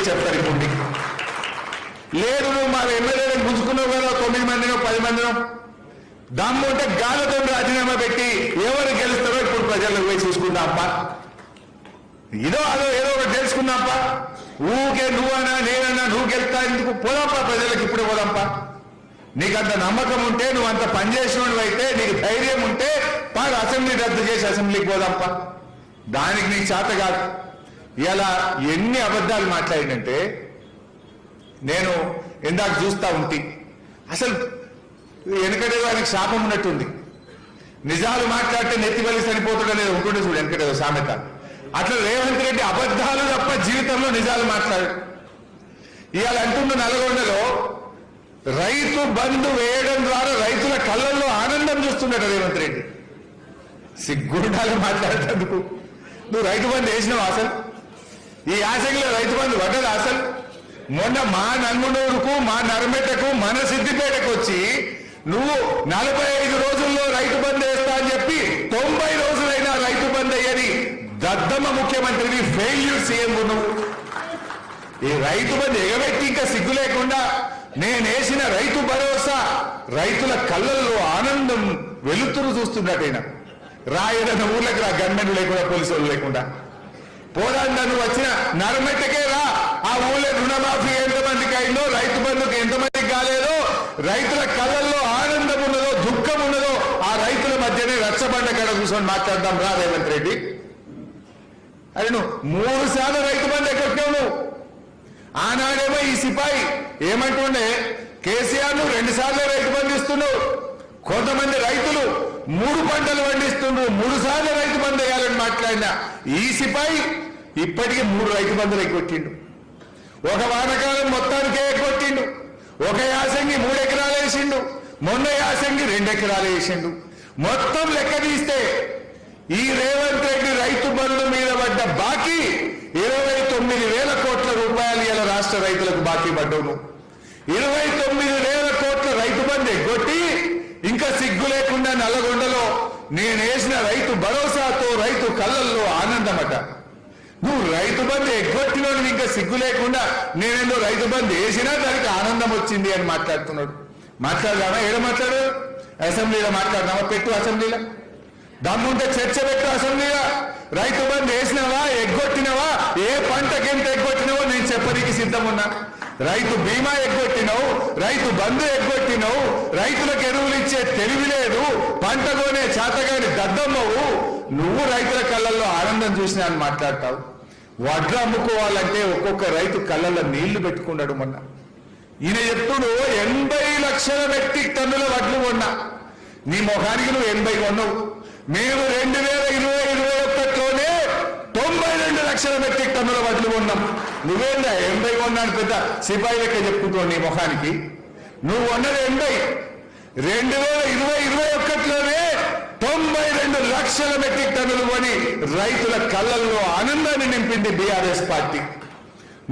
చెప్తారు ఇప్పుడు లేదు నువ్వు మా ఎమ్మెల్యేలను గుంజుకున్నావు కదా 9 మందినో 10 మందినో దమ్ము ఉంటే గాలితో రాజీనామా పెట్టి ఎవరు గెలుస్తారో ఇప్పుడు ప్రజలకు పోయి చూసుకుందాంపా ఇదో అదో ఏదో ఒకటి తెలుసుకుందాంపా ఊకే నువ్వన్నా నేనన్నా నువ్వు గెలుస్తా ఎందుకు పోదాంపా ప్రజలకు ఇప్పుడే పోదాంపా నీకంత నమ్మకం ఉంటే నువ్వు అంత పనిచేసినోడు అయితే నీకు ధైర్యం ఉంటే పాడు అసెంబ్లీ రద్దు చేసి అసెంబ్లీకి పోదాంపా దానికి నీకు చేత కాదు ఇలా ఎన్ని అబద్ధాలు మాట్లాడిందంటే నేను ఇందాక చూస్తా ఉంటే అసలు వెనకడేదో ఆయనకు శాపం ఉన్నట్టుంది నిజాలు మాట్లాడితే నెత్తివలి సరిపోతుండ లేదు ఉంటుండే చూడు వెనకడేదో సామెత అట్లా రేవంత్ రెడ్డి అబద్ధాలు తప్ప జీవితంలో నిజాలు మాట్లాడు ఇవాళ అంటున్న నల్గొండలో రైతు బంధు వేయడం ద్వారా రైతుల కళ్ళల్లో ఆనందం చూస్తున్నాడు రేవంత్ రెడ్డి సిగ్గుండాలి మాట్లాడేందుకు నువ్వు రైతు బంధు వేసినావు అసలు ఈ యాసంగిలో రైతు బంధు పడ్డది అసలు మొన్న మా నన్నునూరుకు మా నర్మెటకు మన సిద్దిపేటకు వచ్చి నువ్వు 45 రోజుల్లో రైతు బంధు వేస్తా అని చెప్పి 90 రోజులైనా రైతు బంధు అయ్యని దద్దమ్మ ముఖ్యమంత్రిని ఫెయిల్యూర్ సీఎం నువ్వు ఈ రైతు బంధు ఎగబెట్టి ఇంకా సిగ్గు లేకుండా నేనేసిన రైతు భరోసా రైతుల కళ్ళల్లో ఆనందం వెలుతురు చూస్తున్నట్టయినా రాయదన్న ఊర్లకు రా గన్మెన్లు లేకుండా పోలీసు వాళ్ళు లేకుండా పోరాండా నువ్వు వచ్చిన నరమెట్టకే రా ఆ ఊళ్ళో రుణమాఫీ ఎంతమందికి అయిందో రైతు బంధుకు ఎంతమందికి కాలేదో రైతుల కళ్ళల్లో ఆనందం ఉన్నదో దుఃఖం ఉన్నదో ఆ రైతుల మధ్యనే రచ్చబండ కడ కూర్చొని మాట్లాడదాం రా రేవంత్ రెడ్డి అది నువ్వు 3 సార్లు రైతు బంధు ఎక్కడికావు నువ్వు ఆనాడేమో ఈ సిపాయి ఏమంటుండే కేసీఆర్ నువ్వు 2 సార్లే రైతు బంధు ఇస్తున్నావు కొంతమంది రైతులు 3 పంటలు పండిస్తున్నారు 3 సార్లు రైతు బంధు వేయాలని మాట్లాడినా ఈ సిపాయి ఇప్పటికీ 3 రైతు బంధులు ఎగ్గొట్టిండు ఒక వానకాలం మొత్తానికే ఎగ్గొట్టిండు ఒక యాసంగి 3 ఎకరాలు వేసిండు మొన్న యాసంగి 2 ఎకరాలు వేసిండు మొత్తం లెక్క తీస్తే ఈ రేవంత్ రెడ్డి రైతు బంధు మీద పడ్డ బాకీ 29,000 కోట్ల రూపాయలు ఇలా రాష్ట్ర రైతులకు బాకీ పడ్డావు 29,000 కోట్ల రైతు బంధు ఎగ్గొట్టి ఇంకా సిగ్గు లేకుండా నల్లగొండలో నేను వేసిన రైతు భరోసాతో రైతు కళ్ళల్లో ఆనందమట నువ్వు రైతు బంధు ఎగ్గొట్టినోడు ఇంకా సిగ్గు లేకుండా నేనేందో రైతు బంధు వేసినా దానికి ఆనందం వచ్చింది అని మాట్లాడుతున్నాడు మాట్లాడదామా ఏడ మాట్లాడు అసెంబ్లీలో మాట్లాడదామా పెట్టు అసెంబ్లీలో దమ్ముంటే చర్చ పెట్టు అసెంబ్లీలో రైతు బంధు వేసినావా ఎగ్గొట్టినవా ఏ పంటకి ఎంత ఎగ్గొట్టినావో నేను చెప్పడానికి సిద్ధమున్నా రైతు బీమా ఎగ్గొట్టినావు రైతు బంధు ఎగ్గొట్టినావు రైతులకు ఎరువులు ఇచ్చే తెలివి లేదు పంట కొనే చేతగాని దద్దమ్మవు నువ్వు రైతుల కళ్ళల్లో ఆనందం చూసినా అని మాట్లాడతావు వడ్లు అమ్ముకోవాలంటే ఒక్కొక్క రైతు కళ్ళల్లో నీళ్లు పెట్టుకున్నాడు మొన్న ఈయన చెప్తుడు 80 లక్షల మెట్రిక్ టన్నుల వడ్లు కొన్నా నీ ముఖానికి నువ్వు 80 కొన్నావు మేము 2020-21లోనే 92 లక్షల మెట్రిక్ టన్నుల వడ్లు కొన్నాం నువ్వేందా 80 కొన్నాను పెద్ద సిపాయి లెక్క చెప్పుకుంటావు నీ ముఖానికి నువ్వు కొన్నది 80 2020-21లోనే 92 లక్షల మెట్రిక్ టన్నులు కొని రైతుల కళ్ళల్లో ఆనందాన్ని నింపింది బీఆర్ఎస్ పార్టీ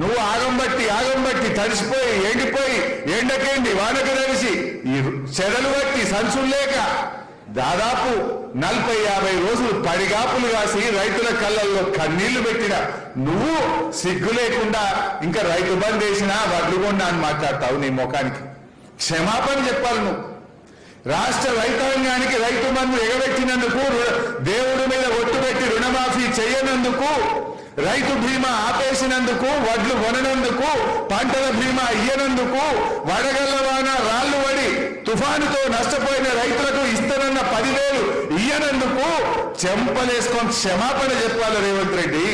నువ్వు ఆగంబట్టి తడిసిపోయి ఎండిపోయి ఎండకేండి వానకు తడిసి ఈ చెదలు బట్టి సంచులు లేక దాదాపు 40-50 రోజులు పడిగాపులు కాసి రైతుల కళ్ళల్లో కన్నీళ్లు పెట్టిన నువ్వు సిగ్గు లేకుండా ఇంకా రైతు బంద్ వేసినా వడ్లు కొన్నా అని మాట్లాడతావు నీ ముఖానికి క్షమాపణ చెప్పాలి నువ్వు రాష్ట్ర రైతాంగానికి రైతు బంధు ఎగబెట్టినందుకు దేవుడి మీద ఒట్టు పెట్టి రుణమాఫీ చేయనందుకు రైతు బీమా ఆపేసినందుకు వడ్లు కొననందుకు పంటల బీమా ఇయ్యనందుకు వడగళ్ల వాన రాళ్లు పడి తుఫానుతో నష్టపోయిన రైతులకు ఇస్తానన్న 10,000 ఇయ్యనందుకు చెంపలేసుకొని క్షమాపణ చెప్పాలి రేవంత్ రెడ్డి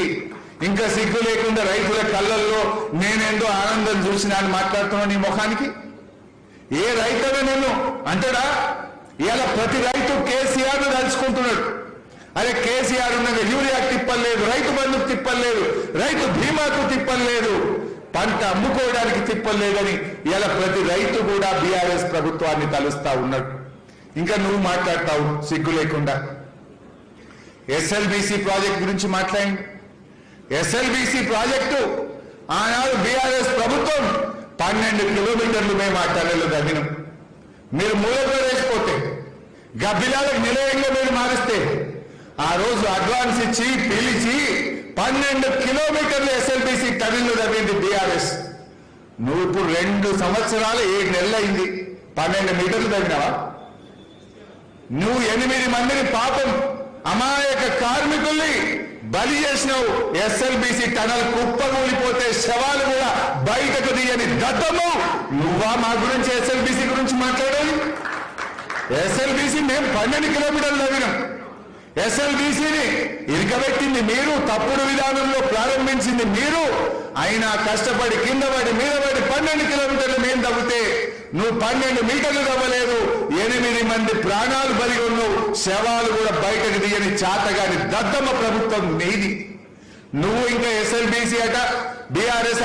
ఇంకా సిగ్గు లేకుండా రైతుల కళ్ళల్లో నేనేందో ఆనందం చూసినా అని మాట్లాడుతున్నా నీ ముఖానికి ఏ రైతును నేను అంటాడా ఇలా ప్రతి రైతు కేసీఆర్ను తలుచుకుంటున్నాడు అరే కేసీఆర్ ఉన్నది యూరియాకు తిప్పలేదు రైతు బంధుకు తిప్పలేదు రైతు బీమాకు తిప్పలేదు పంట అమ్ముకోవడానికి తిప్పలేదని ఇలా ప్రతి రైతు కూడా బీఆర్ఎస్ ప్రభుత్వాన్ని తలుస్తా ఉన్నాడు ఇంకా నువ్వు మాట్లాడతావు సిగ్గు లేకుండా ఎస్ఎల్బీసీ ప్రాజెక్ట్ గురించి మాట్లాడండి ఎస్ఎల్బీసీ ప్రాజెక్టు ఆనాడు బీఆర్ఎస్ ప్రభుత్వం 12 కిలోమీటర్లు మేము ఆ టనెల్ తవ్వినాం మీరు మూలతో వేసిపోతే గబ్బిలాలకు నిలయంగా మీరు మారిస్తే ఆ రోజు అడ్వాన్స్ ఇచ్చి పిలిచి 12 కిలోమీటర్ల ఎస్ఎల్బీసీ టనెల్ను తవ్వింది బీఆర్ఎస్. నువ్వు ఇప్పుడు 2 సంవత్సరాలు 7 నెలలు అయింది, 12 మీటర్లు తవ్వినావా? నువ్వు 8 మందిని పాపం అమాయక కార్మికుల్ని బలి చేసినావు. ఎస్ఎల్బీసీ టనల్ కుప్పగూలిపోతే శవాలు కూడా బయటకు తీయని దద్దము నువ్వా మా గురించి ఎస్ఎల్బీసీ గురించి మాట్లాడాలి? ఎస్ఎల్బీసీ మేము 12 కిలోమీటర్లు తవ్వినాం. ఎస్ఎల్బీసీని ఇరకబెట్టింది మీరు, తప్పుడు విధానంలో ప్రారంభించింది మీరు. అయినా కష్టపడి కింద పడి మీద పడి 12 కిలోమీటర్లు మేము తవ్వితే నువ్వు 12 మీటర్లు తవ్వలేదు. 8 మంది ప్రాణాలు బలి ఉన్నావు, శవాలు కూడా బయటకు తీయని చాతగాని దద్దమ్మ ప్రభుత్వం నీది. నువ్వు ఇంకా ఎస్ఎల్బీసీ అట బీఆర్ఎస్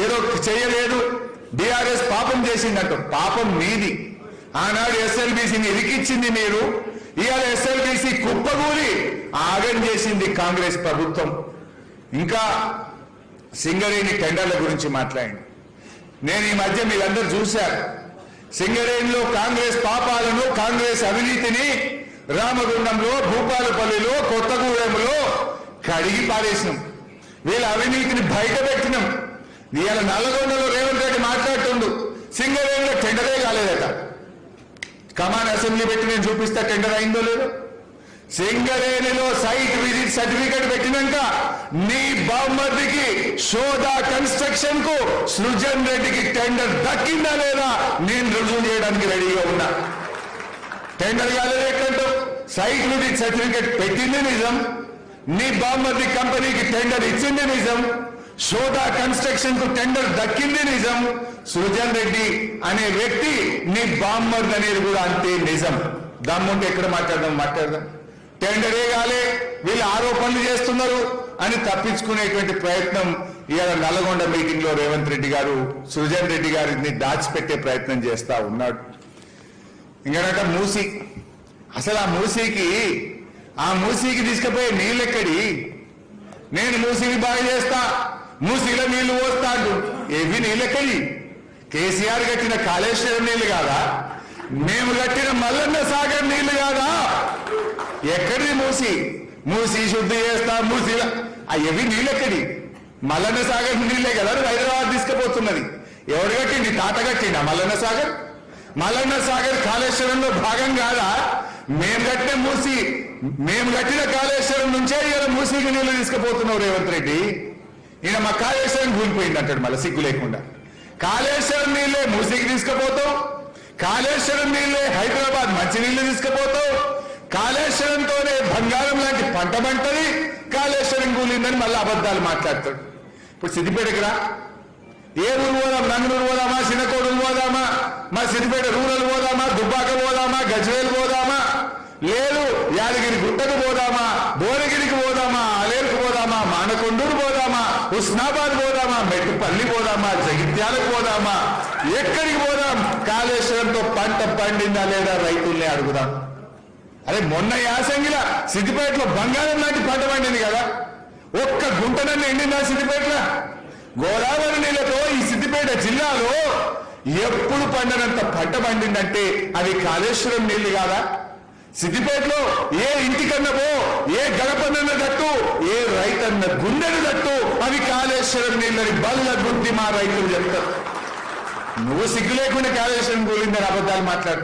ఏదో చేయలేదు, బీఆర్ఎస్ పాపం చేసిందంట. పాపం నీది. ఆనాడు ఎస్ఎల్బీసీని ఇరికిచ్చింది మీరు, ఇవాళ ఎస్ఎల్బీసీ కుప్పగూలి ఆగం చేసింది కాంగ్రెస్ ప్రభుత్వం. ఇంకా సింగరేణి టెండర్ల గురించి మాట్లాడండి. నేను ఈ మధ్య మీరందరూ చూశారు, సింగరేణిలో కాంగ్రెస్ పాపాలను, కాంగ్రెస్ అవినీతిని రామగుండంలో, భూపాలపల్లిలో, కొత్తగూడెంలో కడిగి పారేసినాం. వీళ్ళ అవినీతిని బయట పెట్టినాం. ఇవాళ నల్లగొండలో రేవంత్ రెడ్డి మాట్లాడుతుండు, సింగరేణిలో టెండరే కాలేదట. కమాన్ అసెంబ్లీ పెట్టి నేను చూపిస్తా టెండర్ అయిందో లేదో. సింగరేణిలో సైట్ విజిట్ సర్టిఫికెట్ పెట్టినాక నీ బామ్మర్దికి శోధా కన్స్ట్రక్షన్ కు సృజన్ రెడ్డికి టెండర్ దక్కిందా లేదా నేను రుజువు చేయడానికి రెడీగా ఉన్నా. టెండర్ కాలేదు ఎట్లంటావు? సైట్ విజిట్ సర్టిఫికెట్ పెట్టింది నిజం, నీ బామ్మర్ది కంపెనీకి టెండర్ ఇచ్చింది నిజం, శోధా కన్స్ట్రక్షన్ కు టెండర్ దక్కింది నిజం, సృజన్ రెడ్డి అనే వ్యక్తి నీ బామ్మర్ది అనేది కూడా అంతే నిజం. దమ్ముంటే ఎక్కడ మాట్లాడదాం. టెండరే కాలే, వీళ్ళు ఆరోపణలు చేస్తున్నారు అని తప్పించుకునేటువంటి ప్రయత్నం ఇవాళ నల్లగొండ మీటింగ్ లో రేవంత్ రెడ్డి గారు సృజన్ రెడ్డి గారిని దాచిపెట్టే ప్రయత్నం చేస్తా ఉన్నాడు. ఇంకనట మూసి, అసలు ఆ మూసీకి తీసుకుపోయే నీళ్ళెక్కడి? నేను మూసీని బాగా చేస్తా, మూసీలో నీళ్లు పోస్తా అంటూ ఏవి నీళ్ళెక్కడి? కేసీఆర్ కట్టిన కాళేశ్వరం నీళ్లు కాదా? మేము కట్టిన మల్లన్న సాగర్ నీళ్లు కాదా? ఎక్కడిది మూసి శుద్ధి చేస్తా, మూసిలా అవి నీళ్ళెక్కడి? మల్లన్న సాగర్ నీళ్లే కదా హైదరాబాద్ తీసుకుపోతున్నది. ఎవరు కట్టింది? తాత కట్టిండా మల్లన్న సాగర్? మల్లన్న సాగర్ కాళేశ్వరంలో భాగం కాదా? మేము కట్టిన కాళేశ్వరం నుంచే ఇలా మూసీకి నీళ్లు తీసుకుపోతున్నావు రేవంత్ రెడ్డి. ఈయన మా కాళేశ్వరం కూలిపోయింది అంటాడు మళ్ళీ సిగ్గు లేకుండా. కాళేశ్వరం నీళ్లే మూసీకి తీసుకుపోతావు, కాళేశ్వరం నీళ్లే హైదరాబాద్ మంచినీళ్లు తీసుకుపోతావు, కాళేశ్వరంతోనే బంగారం లాంటి పంట పంటది, కాళేశ్వరం కూలిందని మళ్ళీ అబద్ధాలు మాట్లాడతాడు. ఇప్పుడు సిద్దిపేటకి రా, ఏ ఊరు పోదాం? నంగనూరు పోదామా, చిన్నకోడూరు పోదామా, మా సిద్దిపేట రూరల్ పోదామా, దుబ్బాక పోదామా, గజ్వేల్ పోదామా, లేదు యాదగిరి గుట్టకు పోదామా, భువనగిరికి పోదామా, అలేరుకు పోదామా, మానకొండూరు పోదామా, హుస్నాబాద్ పోదామా, మెట్టుపల్లి పోదామా, జగిత్యాలకు పోదామా, ఎక్కడికి పోదాం? కాళేశ్వరంతో పంట పండిందా లేదా రైతుల్ని అడుగుదాం. అరే మొన్న యాసంగిలా సిద్దిపేటలో బంగారం లాంటి పంట పండింది కదా, ఒక్క గుంటనన్ను ఎండిందా సిద్దిపేటలో? గోదావరి నీళ్లతో ఈ సిద్దిపేట జిల్లాలో ఎప్పుడు పండనంత పంట పండిందంటే అది కాళేశ్వరం నీళ్లు కాదా? సిద్దిపేటలో ఏ ఇంటికన్నవో, ఏ గడపనన్న దట్టు, ఏ రైతన్న గుండెను దట్టు అవి కాళేశ్వరం నీళ్ళని బల్ల గుర్తి మా రైతులు చెప్తారు. నువ్వు సిగ్గు లేకుండా కాళేశ్వరం కూలిందని అబద్ధాలు మాట్లాడతావు.